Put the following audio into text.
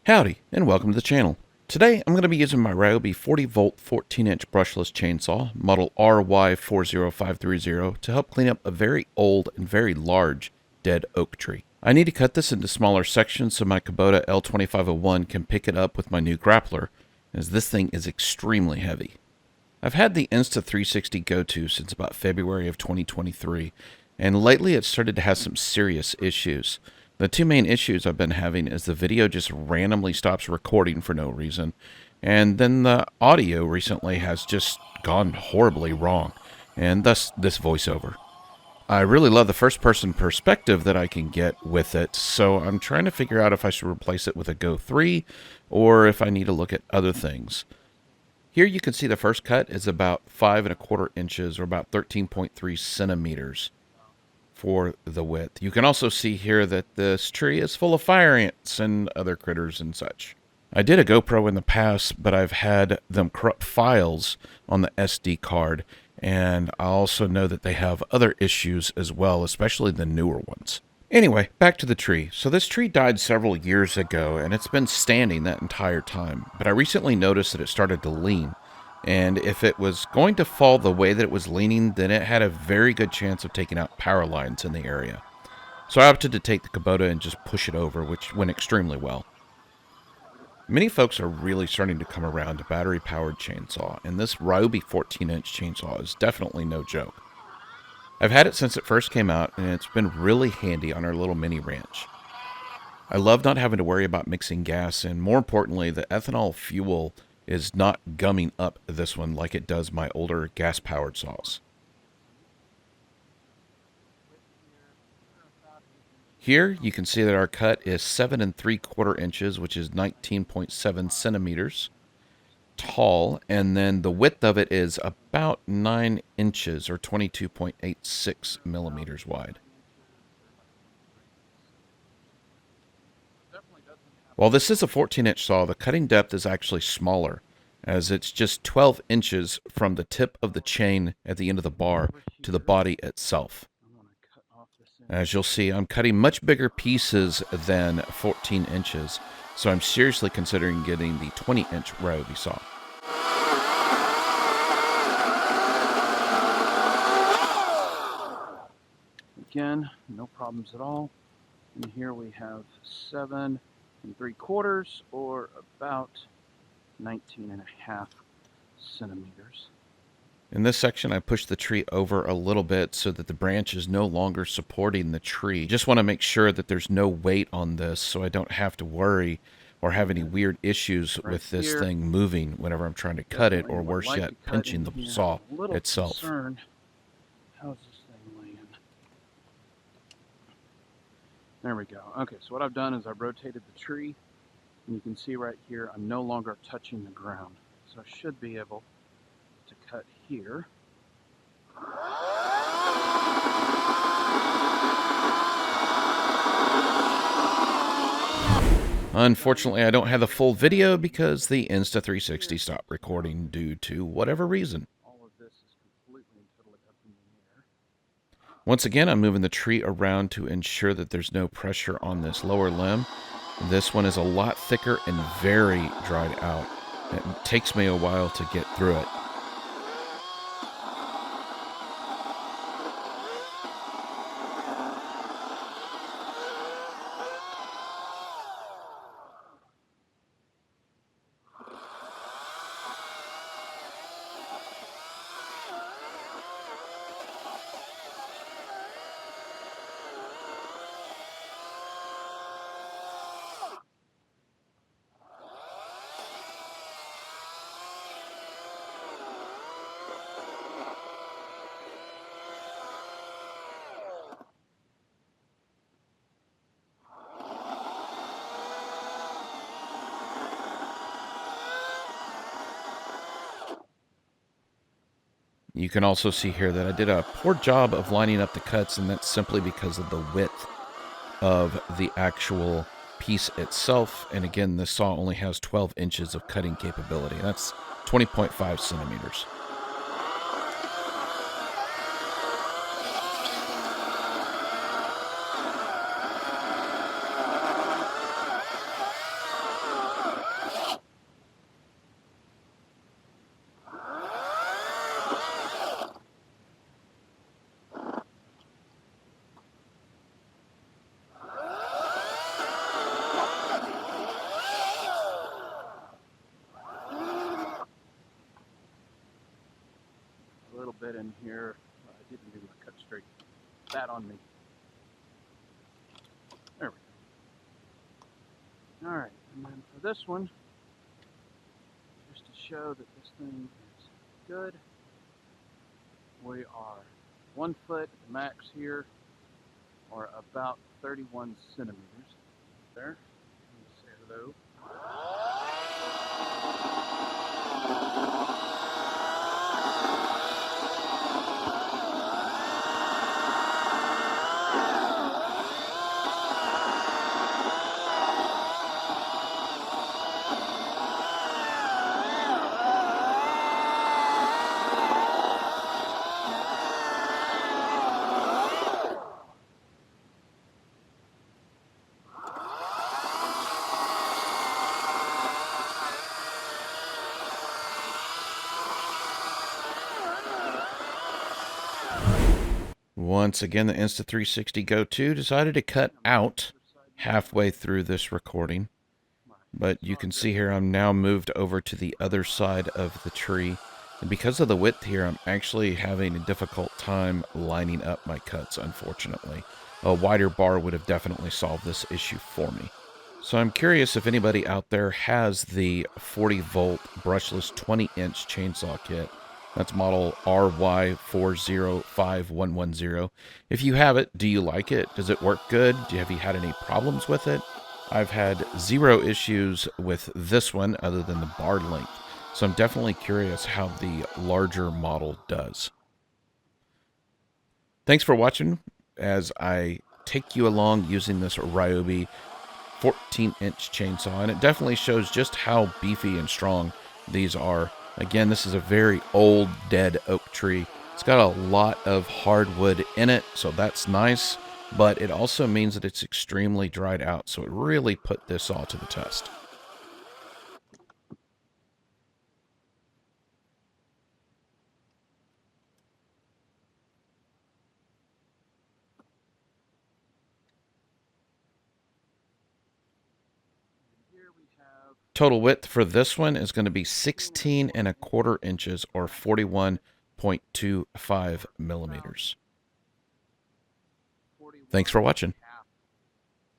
Howdy, and welcome to the channel. Today, I'm going to be using my Ryobi 40V 14-inch brushless chainsaw, model RY40530, to help clean up a very old and very large dead oak tree. I need to cut this into smaller sections so my Kubota L2501 can pick it up with my new grappler, as this thing is extremely heavy. I've had the Insta360 Go2 since about February of 2023, and lately it's started to have some serious issues. The two main issues I've been having is the video just randomly stops recording for no reason, and then the audio recently has just gone horribly wrong, and thus this voiceover. I really love the first-person perspective that I can get with it, so I'm trying to figure out if I should replace it with a Go 3, or if I need to look at other things. Here you can see the first cut is about 5¼ inches, or about 13.3 centimeters. For the width. You can also see here that this tree is full of fire ants and other critters and such. I did a GoPro in the past, but I've had them corrupt files on the SD card, and I also know that they have other issues as well, especially the newer ones. Anyway, back to the tree. So this tree died several years ago, and it's been standing that entire time, but I recently noticed that it started to lean. And if it was going to fall the way that it was leaning, then it had a very good chance of taking out power lines in the area. So I opted to take the Kubota and just push it over, which went extremely well. Many folks are really starting to come around to battery-powered chainsaw, and this Ryobi 14-inch chainsaw is definitely no joke. I've had it since it first came out, and it's been really handy on our little mini ranch. I love not having to worry about mixing gas, and more importantly, the ethanol fuel is not gumming up this one like it does my older gas-powered saws. Here you can see that our cut is 7¾ inches, which is 19.7 centimeters tall, and then the width of it is about 9 inches, or 22.86 millimeters wide. While this is a 14-inch saw, the cutting depth is actually smaller, as it's just 12 inches from the tip of the chain at the end of the bar to the body itself. As you'll see, I'm cutting much bigger pieces than 14 inches, so I'm seriously considering getting the 20-inch Ryobi saw. Again, no problems at all. And here we have 7¾ or about 19.5 centimeters. In this section, I pushed the tree over a little bit so that the branch is no longer supporting the tree. Just want to make sure that there's no weight on this so I don't have to worry or have any weird issues with this thing moving whenever I'm trying to cut it, or worse yet, pinching the saw itself. How's this thing laying? There we go. Okay, so what I've done is I've rotated the tree, and you can see right here I'm no longer touching the ground. So I should be able to cut here. Unfortunately, I don't have the full video because the Insta360 stopped recording due to whatever reason. All of this is completely and totally up in the air. Once again, I'm moving the tree around to ensure that there's no pressure on this lower limb. This one is a lot thicker and very dried out. It takes me a while to get through it. You can also see here that I did a poor job of lining up the cuts, and that's simply because of the width of the actual piece itself. And again, this saw only has 12 inches of cutting capability. That's 20.5 centimeters. here. I didn't do my cut straight. That on me. There we go. All right, and then for this one, just to show that this thing is good, we are 1 foot at the max here, or about 31 centimeters. There. Say hello. Once again, the Insta360 Go2 decided to cut out halfway through this recording. But you can see here I'm now moved over to the other side of the tree. And because of the width here, I'm actually having a difficult time lining up my cuts, unfortunately. A wider bar would have definitely solved this issue for me. So I'm curious if anybody out there has the 40-volt brushless 20-inch chainsaw kit. That's model RY40530. If you have it, do you like it? Does it work good? Have you had any problems with it? I've had zero issues with this one other than the bar length. So I'm definitely curious how the larger model does. Thanks for watching as I take you along using this Ryobi 14-inch chainsaw. And it definitely shows just how beefy and strong these are. Again, this is a very old, dead oak tree. It's got a lot of hardwood in it, so that's nice. But it also means that it's extremely dried out, so it really put this all to the test. Here we have Total width for this one is going to be 16¼ inches or 41.25 millimeters. Thanks for watching.